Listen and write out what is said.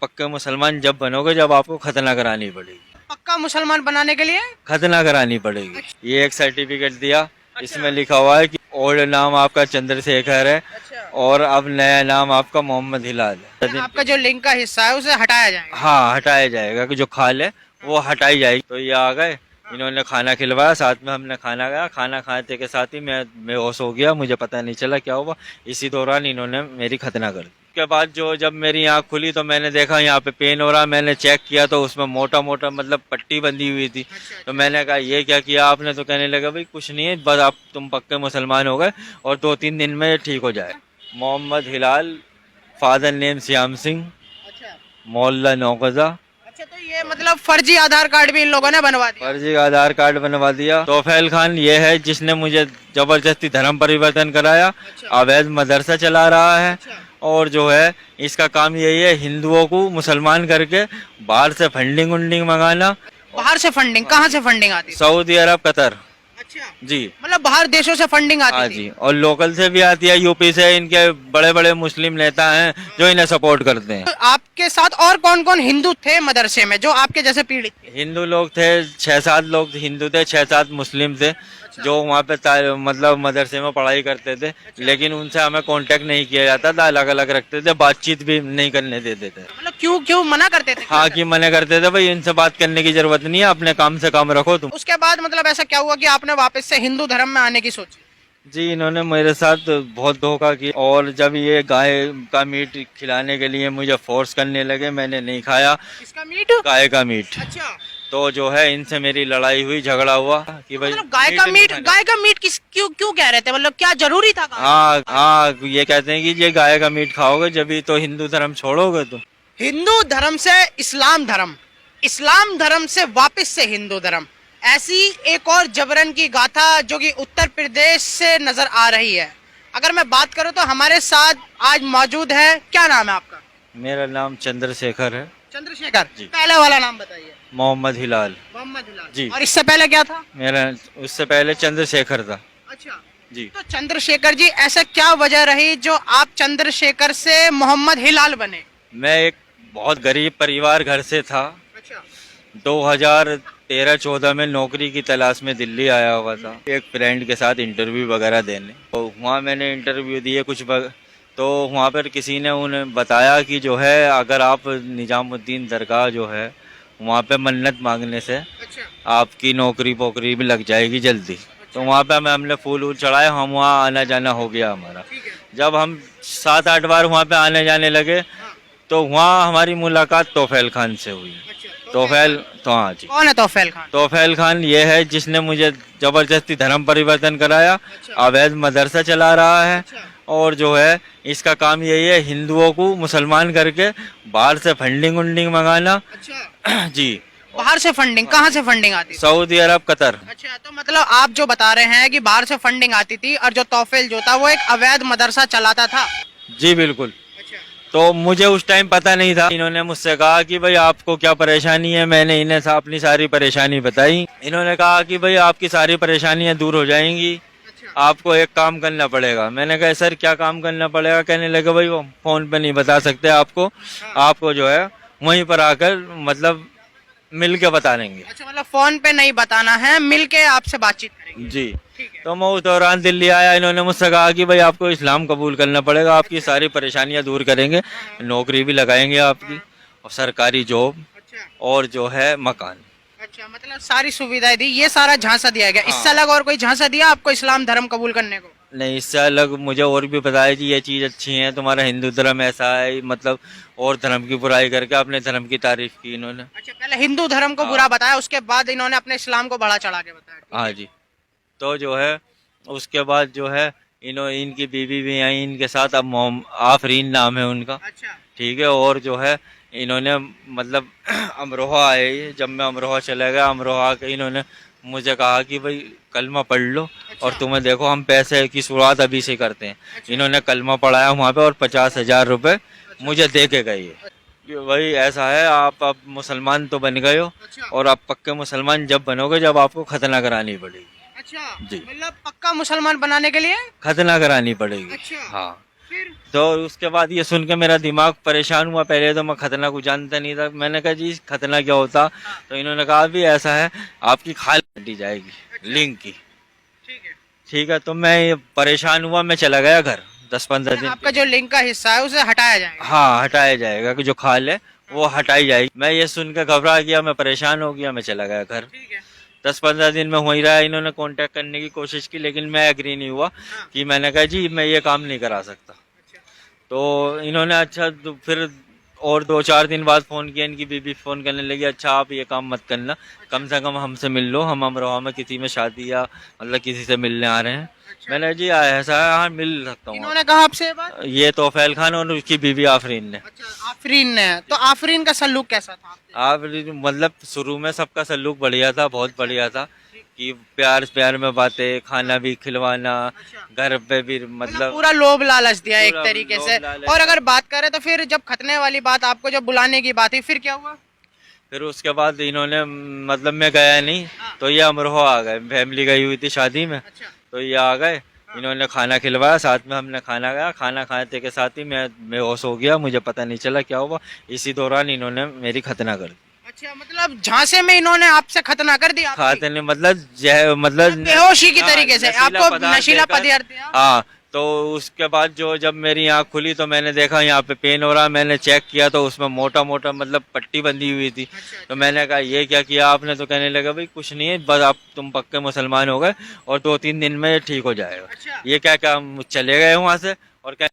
पक्के मुसलमान जब बनोगे जब आपको खतना करानी पड़ेगी। पक्का मुसलमान बनाने के लिए? खतना करानी पड़ेगी। ये एक सर्टिफिकेट दिया, इसमें लिखा हुआ है कि ओल्ड नाम आपका चंद्रशेखर है अच्छा, और अब नया नाम आपका मोहम्मद हिलाल है। आपका जो लिंग का हिस्सा है उसे हटाया जाएगा। हाँ, हटाया जाएगा कि जो खाल है वो हटाई जाएगी। तो ये आ गए, इन्होंने खाना खिलवाया, साथ में हमने खाना खाया। खाना खाते के साथ ही मैं बेहोश हो गया, मुझे पता नहीं चला क्या हुआ। इसी दौरान इन्होंने मेरी खतना कर दी। उसके बाद जब मेरी आँख खुली तो मैंने देखा यहाँ पे पेन हो रहा। मैंने चेक किया तो उसमें मोटा मोटा मतलब पट्टी बंधी हुई थी। तो मैंने कहा ये क्या किया आपने? तो कहने लगा भाई कुछ नहीं है, बस आप तुम पक्के मुसलमान हो गए और 2-3 दिन में ठीक हो जाए। मोहम्मद हिलाल, फादर नेम श्याम सिंह, अच्छा मोहल्ला नौकजा। अच्छा, तो ये मतलब फर्जी आधार कार्ड भी इन लोगों ने बनवा दिया। फर्जी आधार कार्ड बनवा दिया। तोफैल खान ये है जिसने मुझे जबरदस्ती धर्म परिवर्तन कराया, अवैध मदरसा चला रहा है और जो है इसका काम यही है हिंदुओं को मुसलमान करके बाहर से फंडिंग उंडिंग मंगाना। बाहर से फंडिंग? कहाँ से फंडिंग आती है? सऊदी अरब, कतर। अच्छा, जी मतलब बाहर देशों से फंडिंग हाँ आती थी। जी, और लोकल से भी आती है, यूपी से। इनके बड़े बड़े मुस्लिम नेता हैं जो इन्हें सपोर्ट करते हैं। तो आपके साथ और कौन कौन हिंदू थे मदरसे में जो आपके जैसे पीड़ित थे? हिंदू लोग थे, 6-7 लोग हिंदू थे, 6-7 मुस्लिम थे जो वहाँ पे मतलब मदरसे में पढ़ाई करते थे। लेकिन उनसे हमें कांटेक्ट नहीं किया जाता था, अलग अलग रखते थे, बातचीत भी नहीं करने देते थे। मतलब क्यों क्यों मना करते थे? हाँ, कि मना करते थे भाई इनसे बात करने की जरूरत नहीं है, अपने काम से काम रखो तुम। उसके बाद मतलब ऐसा क्या हुआ कि आपने वापस से हिंदू धर्म में आने की सोची? जी, इन्होंने मेरे साथ बहुत धोखा किया और जब ये गाय का मीट खिलाने के लिए मुझे फोर्स करने लगे, मैंने नहीं खाया इसका मीट? गाय का मीट। अच्छा, तो जो है इनसे मेरी लड़ाई हुई, झगड़ा हुआ कि भाई मतलब गाय का मीट किस क्यों क्यों कह रहे थे? मतलब क्या जरूरी था? हाँ हाँ, ये कहते हैं कि ये गाय का मीट खाओगे जब भी तो हिंदू धर्म छोड़ोगे तुम। हिंदू धर्म से इस्लाम धर्म, इस्लाम धर्म से वापस से हिंदू धर्म, ऐसी एक और जबरन की गाथा जो कि उत्तर प्रदेश से नजर आ रही है। अगर मैं बात करूं तो हमारे साथ आज मौजूद है, क्या नाम है आपका? मेरा नाम चंद्रशेखर है। चंद्रशेखर जी। पहले वाला नाम बताइए। मोहम्मद हिलाल। मोहम्मद हिलाल जी। और इससे पहले क्या था? मेरा उससे पहले चंद्रशेखर था। अच्छा जी। तो चंद्रशेखर जी, ऐसा क्या वजह रही जो आप चंद्रशेखर से मोहम्मद हिलाल बने? मैं एक बहुत गरीब परिवार घर से था। अच्छा 2013-14 में नौकरी की तलाश में दिल्ली आया हुआ था एक फ्रेंड के साथ इंटरव्यू वगैरह देने। तो वहाँ मैंने इंटरव्यू दिए तो वहाँ पर किसी ने उन्हें बताया कि जो है अगर आप निजामुद्दीन दरगाह जो है वहाँ पे मन्नत मांगने से अच्छा आपकी नौकरी पोकरी भी लग जाएगी जल्दी। तो वहाँ पे हमने फूल वूल चढ़ाए, हम वहाँ आना जाना हो गया हमारा। ठीक है। जब हम 7-8 बार वहाँ पे आने जाने लगे तो वहाँ हमारी मुलाकात तोफैल खान से हुई। अच्छा, तोफैल तो हाँ जी, कौन है तोफैल खान? तोफैल खान ये है जिसने मुझे जबरदस्ती धर्म परिवर्तन कराया, अच्छा। अवैध मदरसा चला रहा है अच्छा। और जो है इसका काम यही है हिंदुओं को मुसलमान करके बाहर से फंडिंग उंडिंग मंगाना। अच्छा, जी, बाहर से फंडिंग? कहाँ से फंडिंग आती थी? सऊदी अरब, कतर। अच्छा, तो मतलब आप जो बता रहे हैं कि बाहर से फंडिंग आती थी और जो तोफैल जो था वो एक अवैध मदरसा चलाता था। जी बिल्कुल। अच्छा तो मुझे उस टाइम पता नहीं था। इन्होंने मुझसे कहा कि भाई आपको क्या परेशानी है। मैंने इन्हें अपनी सारी परेशानी बताई। इन्होंने कहा कि भाई आपकी सारी परेशानियां दूर हो जाएंगी, अच्छा आपको एक काम करना पड़ेगा। मैंने कहा सर क्या काम करना पड़ेगा? कहने लगे भाई वो फोन पे नहीं बता सकते आपको, आपको जो है वहीं पर आकर मतलब मिल के बता देंगे। अच्छा, मतलब फोन पे नहीं बताना है, मिल के आपसे बातचीत करेंगे। जी। ठीक है। तो मैं उस दौरान दिल्ली आया, इन्होंने मुझसे कहा कि भाई आपको इस्लाम कबूल करना पड़ेगा, आपकी सारी परेशानियां दूर करेंगे, नौकरी भी लगाएंगे आपकी और सरकारी जॉब अच्छा और जो है मकान। अच्छा, मतलब सारी सुविधाएं दी, ये सारा झांसा दिया गया। इससे हाँ। अलग और कोई झांसा दिया आपको इस्लाम धर्म कबूल करने को? नहीं, इससे अलग मुझे और भी बताया कि ये चीज़ अच्छी है, तुम्हारा हिंदू धर्म ऐसा है, मतलब और धर्म की बुराई करके अपने धर्म की तारीफ की इन्होंने। अच्छा, पहले हिंदू धर्म को बुरा बताया, उसके बाद इन्होंने अपने इस्लाम को बढ़ा चढ़ा के बताया। हाँ जी। तो जो है उसके बाद जो है इनकी बीवी भी आई इनके साथ, अब आफरीन नाम है उनका। अच्छा ठीक है। और जो है इन्होंने मतलब अमरोहा आए ये। जब मैं अमरोहा चला गया, अमरोहा के इन्होंने मुझे कहा कि भाई कलमा पढ़ लो और तुम्हें देखो हम पैसे की शुरुआत अभी से करते हैं। इन्होंने कलमा पढ़ाया वहाँ पे और 50,000 रुपये मुझे दे के गई है कि भाई ऐसा है आप अब मुसलमान तो बन गए हो और आप पक्के मुसलमान जब बनोगे जब आपको खतना करानी पड़ेगी। अच्छा, जी। मतलब पक्का मुसलमान बनाने के लिए खतना करानी पड़ेगी। अच्छा। हाँ। फिर तो उसके बाद ये सुन के मेरा दिमाग परेशान हुआ। पहले तो मैं खतना को जानता नहीं था। मैंने कहा जी खतना क्या होता, तो इन्होंने कहा भी ऐसा है, आपकी खाल कटी जाएगी लिंग की। ठीक है। ठीक है, तो मैं ये परेशान हुआ, मैं चला गया घर 10-15 दिन। आपका जो लिंग का हिस्सा है उसे हटाया जाएगा। हाँ, हटाया जाएगा कि जो खाल है वो हटाई जाएगी। मैं ये सुन के घबरा गया, मैं परेशान हो गया, मैं चला गया घर। ठीक है। 10-15 दिन में वहीं रहा। इन्होंने कांटेक्ट करने की कोशिश की, लेकिन मैं एग्री नहीं हुआ कि मैंने कहा जी मैं ये काम नहीं करा सकता। अच्छा। तो इन्होंने अच्छा तो फिर और 2-4 दिन बाद फ़ोन किया, इनकी बीबी फ़ोन करने लगी, अच्छा आप ये काम मत करना, कम से कम हमसे मिल लो, हम अमरोहा में किसी में शादी या मतलब किसी से मिलने आ रहे हैं। अच्छा। मैंने जी ऐसा है, हाँ मिल सकता हूँ। इन्होंने कहा आपसे ये बात? ये तोफैल खान और उसकी बीबी आफरीन ने। अच्छा, आफरीन ने। तो आफरीन का सलूक कैसा था आपसे? आप मतलब शुरू में सबका सलूक बढ़िया था, बहुत बढ़िया था कि प्यार प्यार में बातें, खाना भी खिलवाना, अच्छा। घर पे भी मतलब मतलब पूरा लोभ लालच दिया एक पूरा तरीके लोभ से। लालच। और अगर बात करें तो फिर जब खतने वाली बात, आपको जब बुलाने की बात हुई, फिर क्या हुआ? फिर उसके बाद इन्होंने मतलब मैं गया नहीं, तो ये अमरोहा आ गए। फैमिली गई हुई थी शादी में, अच्छा। तो ये आ गए। इन्होंने खाना खिलवाया, साथ में हमने खाना खाया। खाना खाते के साथ ही मैं बेहोश हो गया, मुझे पता नहीं चला क्या हुआ। इसी दौरान इन्होंने मेरी खतना कर दी। अच्छा, मतलब झांसे में इन्होंने आपसे खतना कर दिया आपकी? खाते नहीं मतलब मतलब बेहोशी की हाँ, तरीके से नशीला आपको पदार्थ नशीला देकर। पदार्थ दिया? हाँ, तो उसके बाद जो जब मेरी आँख खुली तो मैंने देखा यहाँ पे पेन हो रहा। मैंने चेक किया तो उसमें मोटा मोटा मतलब पट्टी बंधी हुई थी। तो मैंने कहा ये क्या किया आपने? तो कहने लगा भाई कुछ नहीं है, बस आप तुम पक्के मुसलमान हो गए और 2-3 दिन में ठीक हो जाएगा। अच्छा। ये क्या क्या, हम चले गए वहाँ से और क्या